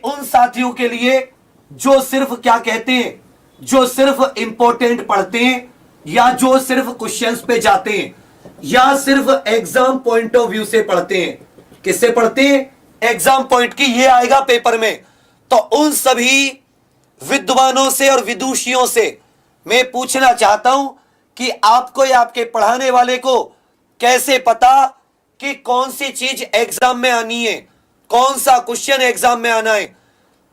उन साथियों के लिए जो सिर्फ क्या कहते हैं, जो सिर्फ इंपॉर्टेंट पढ़ते हैं या जो सिर्फ क्वेश्चंस पे जाते हैं या सिर्फ एग्जाम पॉइंट ऑफ व्यू से पढ़ते हैं। किससे पढ़ते हैं? एग्जाम पॉइंट की, ये आएगा पेपर में। तो उन सभी विद्वानों से और विदुषियों से मैं पूछना चाहता हूं कि आपको या आपके पढ़ाने वाले को कैसे पता कि कौन सी चीज एग्जाम में आनी है, कौन सा क्वेश्चन एग्जाम में आना है।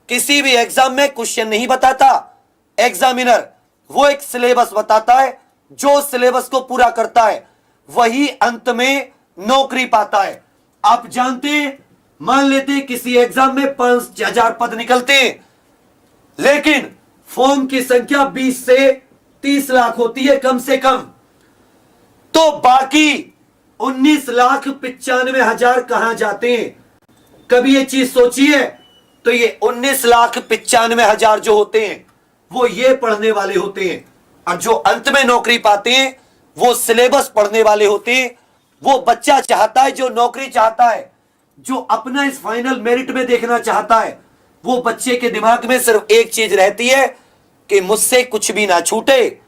किसी भी एग्जाम में क्वेश्चन नहीं बताता एग्जामिनर, वो एक सिलेबस बताता है। जो सिलेबस को पूरा करता है वही अंत में नौकरी पाता है। आप जानते हैं, मान लेते हैं किसी एग्जाम में 5,000 पद निकलते हैं, लेकिन फॉर्म की संख्या 20 से 30 लाख होती है कम से कम। तो बाकी 19,95,000 कहां जाते हैं? कभी ये चीज सोची है? तो ये 19,95,000 जो होते हैं वो ये पढ़ने वाले होते हैं, और जो अंत में नौकरी पाते हैं वो सिलेबस पढ़ने वाले होते हैं। वो बच्चा चाहता है, जो नौकरी चाहता है, जो अपना इस फाइनल मेरिट में देखना चाहता है, वो बच्चे के दिमाग में सिर्फ एक चीज रहती है कि मुझसे कुछ भी ना छूटे।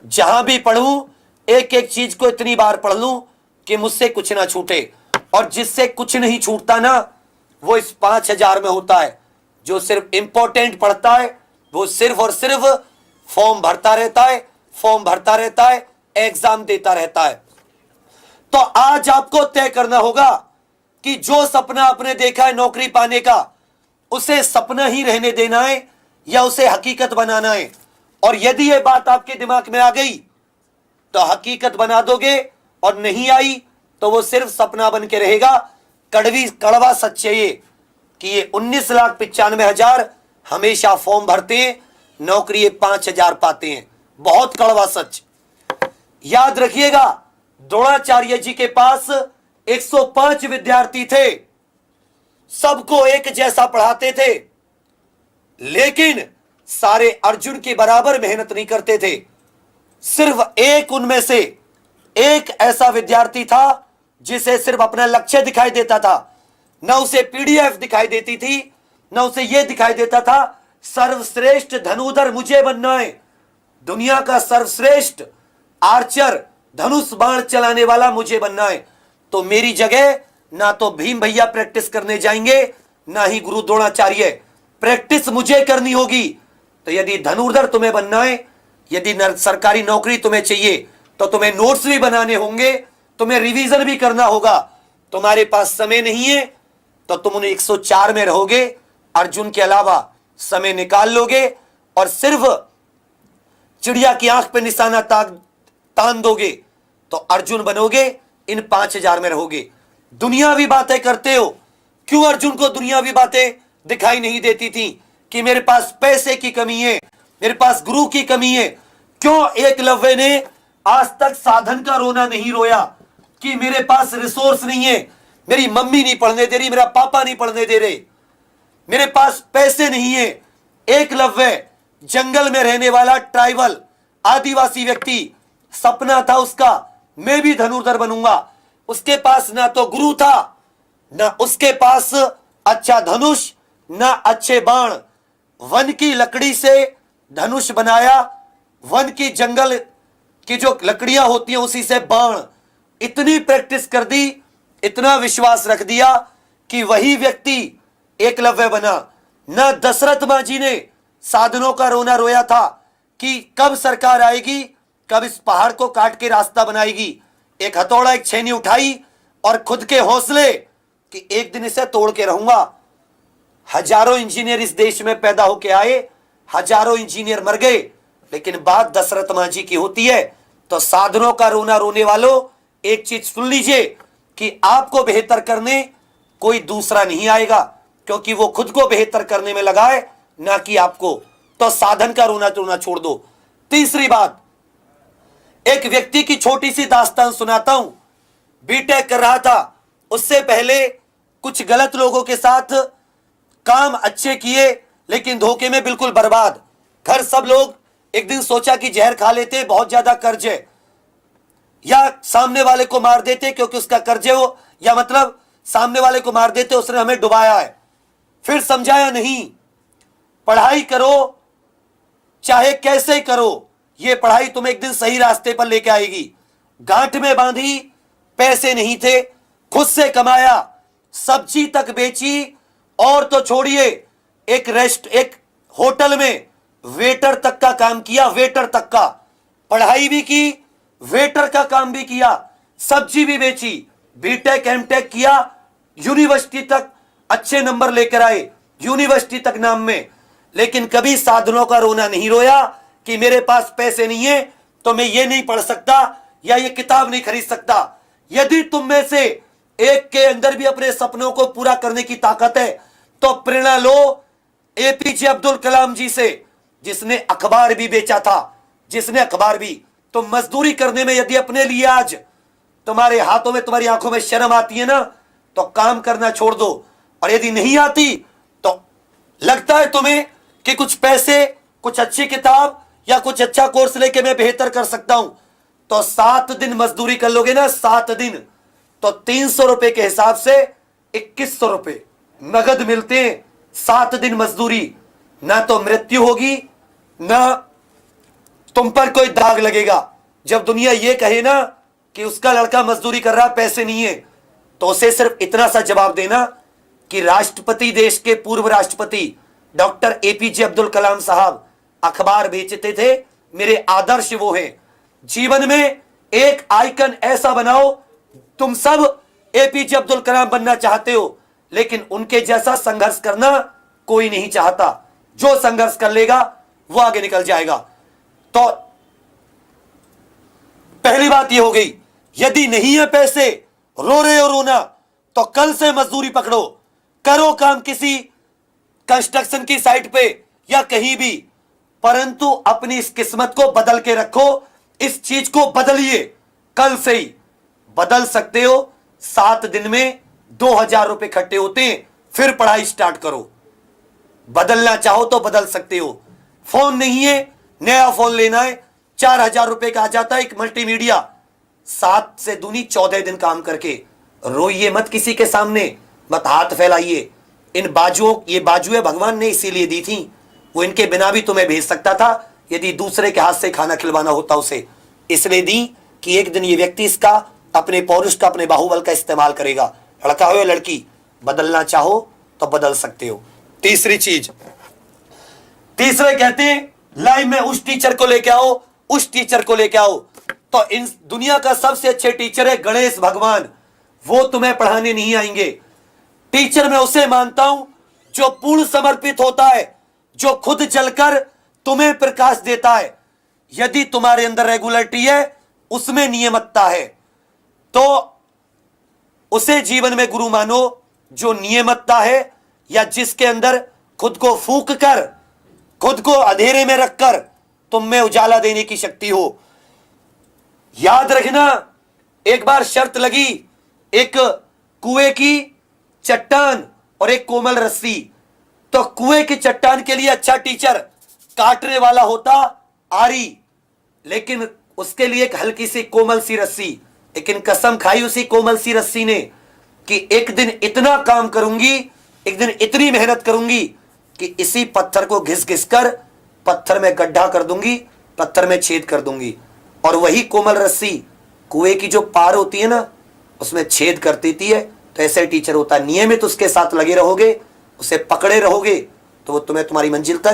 जहां भी पढ़ूं एक एक चीज को इतनी बार पढ़ लूं कि मुझसे कुछ ना छूटे। और जिससे कुछ नहीं छूटता ना, वो इस 5,000 में होता है। जो सिर्फ इंपॉर्टेंट पढ़ता है वो सिर्फ और सिर्फ फॉर्म भरता रहता है, फॉर्म भरता रहता है, एग्जाम देता रहता है। तो आज आपको तय करना होगा कि जो सपना आपने देखा है नौकरी पाने का, उसे सपना ही रहने देना है या उसे हकीकत बनाना है। और यदि यह बात आपके दिमाग में आ गई तो हकीकत बना दोगे, और नहीं आई तो वो सिर्फ सपना बन के रहेगा। कड़वा सच है ये कि ये 19,95,000 हमेशा फॉर्म भरते हैं, नौकरी 5,000 पाते हैं। बहुत कड़वा सच। याद रखिएगा, द्रोणाचार्य जी के पास 105 विद्यार्थी थे, सबको एक जैसा पढ़ाते थे, लेकिन सारे अर्जुन के बराबर मेहनत नहीं करते थे। सिर्फ एक उनमें से एक ऐसा विद्यार्थी था जिसे सिर्फ अपना लक्ष्य दिखाई देता था। न उसे पीडीएफ दिखाई देती थी, न उसे यह दिखाई देता था सर्वश्रेष्ठ धनुधर मुझे बनना है, दुनिया का सर्वश्रेष्ठ आर्चर, धनुष बाण चलाने वाला मुझे बनना है। तो मेरी जगह ना तो भीम भैया प्रैक्टिस करने जाएंगे, ना ही गुरु द्रोणाचार्य। प्रैक्टिस मुझे करनी होगी। तो यदि धनुर्धर तुम्हें बनना है, यदि सरकारी नौकरी तुम्हें चाहिए, तो तुम्हें नोट्स भी बनाने होंगे, तुम्हें रिवीजन भी करना होगा। तुम्हारे पास समय नहीं है तो तुम उन 104 में रहोगे, अर्जुन के अलावा समय निकाल लोगे और सिर्फ चिड़िया की आंख पे निशाना तान दोगे तो अर्जुन बनोगे, इन 5,000 में रहोगे। दुनियावी बातें करते हो। क्यों अर्जुन को दुनियावी बातें दिखाई नहीं देती थी कि मेरे पास पैसे की कमी है, मेरे पास गुरु की कमी है? क्यों एकलव्य ने आज तक साधन का रोना नहीं रोया कि मेरे पास रिसोर्स नहीं है, मेरी मम्मी नहीं पढ़ने दे रही, मेरा पापा नहीं पढ़ने दे रहे, मेरे पास पैसे नहीं है? एकलव्य जंगल में रहने वाला ट्राइबल आदिवासी व्यक्ति, सपना था उसका मैं भी धनुर्धर बनूंगा। उसके पास ना तो गुरु था, ना उसके पास अच्छा धनुष, ना अच्छे बाण। वन की लकड़ी से धनुष बनाया, वन की जंगल की जो लकड़ियां होती हैं उसी से बाण। इतनी प्रैक्टिस कर दी, इतना विश्वास रख दिया कि वही व्यक्ति एकलव्य बना। न दशरथ मां जी ने साधनों का रोना रोया था कि कब सरकार आएगी, कब इस पहाड़ को काट के रास्ता बनाएगी। एक हथौड़ा, एक छेनी उठाई और खुद के हौसले कि एक दिन इसे तोड़ के रहूंगा। हजारों इंजीनियर इस देश में पैदा होके आए, हजारों इंजीनियर मर गए, लेकिन बात दशरथ मां जी की होती है। तो साधनों का रोना रोने वालों, एक चीज सुन लीजिए कि आपको बेहतर करने कोई दूसरा नहीं आएगा, क्योंकि वो खुद को बेहतर करने में लगा है, ना कि आपको। तो साधन का रोना रोना छोड़ दो। तीसरी बात, एक व्यक्ति की छोटी सी दास्तान सुनाता हूं। बीटेक कर रहा था, उससे पहले कुछ गलत लोगों के साथ काम अच्छे किए, लेकिन धोखे में बिल्कुल बर्बाद। घर सब लोग, एक दिन सोचा कि जहर खा लेते, बहुत ज्यादा कर्ज है, या सामने वाले को मार देते क्योंकि उसका कर्ज है वो, या मतलब सामने वाले को मार देते उसने हमें डुबाया है। फिर समझाया नहीं, पढ़ाई करो चाहे कैसे करो, यह पढ़ाई तुम्हें एक दिन सही रास्ते पर लेके आएगी। गांठ में बांधी, पैसे नहीं थे, खुद से कमाया, सब्जी तक बेची, और तो छोड़िए एक होटल में वेटर तक का काम किया, वेटर तक का। पढ़ाई भी की, वेटर का काम भी किया, सब्जी भी बेची, बीटेक एमटेक किया, यूनिवर्सिटी तक अच्छे नंबर लेकर आए, यूनिवर्सिटी तक नाम में। लेकिन कभी साधनों का रोना नहीं रोया कि मेरे पास पैसे नहीं है तो मैं ये नहीं पढ़ सकता या ये किताब नहीं खरीद सकता। यदि तुम में से एक के अंदर भी अपने सपनों को पूरा करने की ताकत है तो प्रेरणा लो एपीजे अब्दुल कलाम जी से, जिसने अखबार भी बेचा था, जिसने अखबार भी। तो मजदूरी करने में यदि अपने लिए आज तुम्हारे हाथों में, तुम्हारी आंखों में शर्म आती है ना, तो काम करना छोड़ दो। और यदि नहीं आती तो लगता है तुम्हें कि कुछ पैसे, कुछ अच्छी किताब या कुछ अच्छा कोर्स लेके मैं बेहतर कर सकता हूं, तो 7 दिन मजदूरी कर लोगे ना, 7 दिन, तो 300 रुपए के हिसाब से 2100 रुपए नगद मिलते हैं। 7 दिन मजदूरी, ना तो मृत्यु होगी ना तुम पर कोई दाग लगेगा। जब दुनिया ये कहे ना कि उसका लड़का मजदूरी कर रहा, पैसे नहीं है, तो उसे सिर्फ इतना सा जवाब देना कि राष्ट्रपति, देश के पूर्व राष्ट्रपति डॉक्टर एपीजे अब्दुल कलाम साहब अखबार बेचते थे, मेरे आदर्श वो हैं। जीवन में एक आइकन ऐसा बनाओ, तुम सब एपीजे अब्दुल कलाम बनना चाहते हो, लेकिन उनके जैसा संघर्ष करना कोई नहीं चाहता। जो संघर्ष कर लेगा वो आगे निकल जाएगा। तो पहली बात यह हो गई, यदि नहीं है पैसे, रो रहे हो रोना, तो कल से मजदूरी पकड़ो, करो काम किसी कंस्ट्रक्शन की साइट पे या कहीं भी, परंतु अपनी इस किस्मत को बदल के रखो, इस चीज को बदलिए। कल से ही बदल सकते हो। 7 दिन में 2000 रुपए इकट्ठे होते हैं, फिर पढ़ाई स्टार्ट करो। बदलना चाहो तो बदल सकते हो। फोन नहीं है, नया फोन लेना है, 4000 रुपए का आ जाता है एक मल्टीमीडिया। 7 से दूनी 14 दिन काम करके रोइए मत किसी के सामने, मत हाथ फैलाइए। इन बाजुओं, ये बाजुएं भगवान ने इसीलिए दी थी, वो इनके बिना भी तुम्हें भेज सकता था यदि दूसरे के हाथ से खाना खिलवाना होता उसे। इसलिए दी कि एक दिन ये व्यक्ति इसका, अपने पौरुष का, अपने बाहुबल का इस्तेमाल करेगा। लड़का हो या लड़की, बदलना चाहो तो बदल सकते हो। तीसरी चीज, तीसरे कहते हैं लाइफ में उस टीचर को लेके आओ, उस टीचर को लेके आओ। तो इन दुनिया का सबसे अच्छे टीचर है गणेश भगवान। वो तुम्हें पढ़ाने नहीं आएंगे। टीचर मैं उसे मानता हूं जो पूर्ण समर्पित होता है, जो खुद जलकर तुम्हें प्रकाश देता है। यदि तुम्हारे अंदर रेगुलरिटी है, उसमें नियमितता है, तो उसे जीवन में गुरु मानो। जो नियमितता है या जिसके अंदर खुद को फूंक कर, खुद को अंधेरे में रखकर तुम में उजाला देने की शक्ति हो। याद रखना, एक बार शर्त लगी, एक कुएं की चट्टान और एक कोमल रस्सी। तो कुएं की चट्टान के लिए अच्छा टीचर काटने वाला होता आरी, लेकिन उसके लिए एक हल्की सी कोमल सी रस्सी। लेकिन कसम खाई उसी कोमल सी रस्सी ने कि एक दिन इतना काम करूंगी, एक दिन इतनी मेहनत करूंगी कि इसी पत्थर को घिस घिस कर पत्थर में गड्ढा कर दूंगी, पत्थर में छेद कर दूंगी। और वही कोमल रस्सी कुएं की जो पार होती है ना, उसमें छेद कर देती है। तो ऐसे टीचर होता है, नियमित उसके साथ लगे रहोगे, उसे पकड़े रहोगे, तो वो तुम्हें तुम्हारी मंजिल तक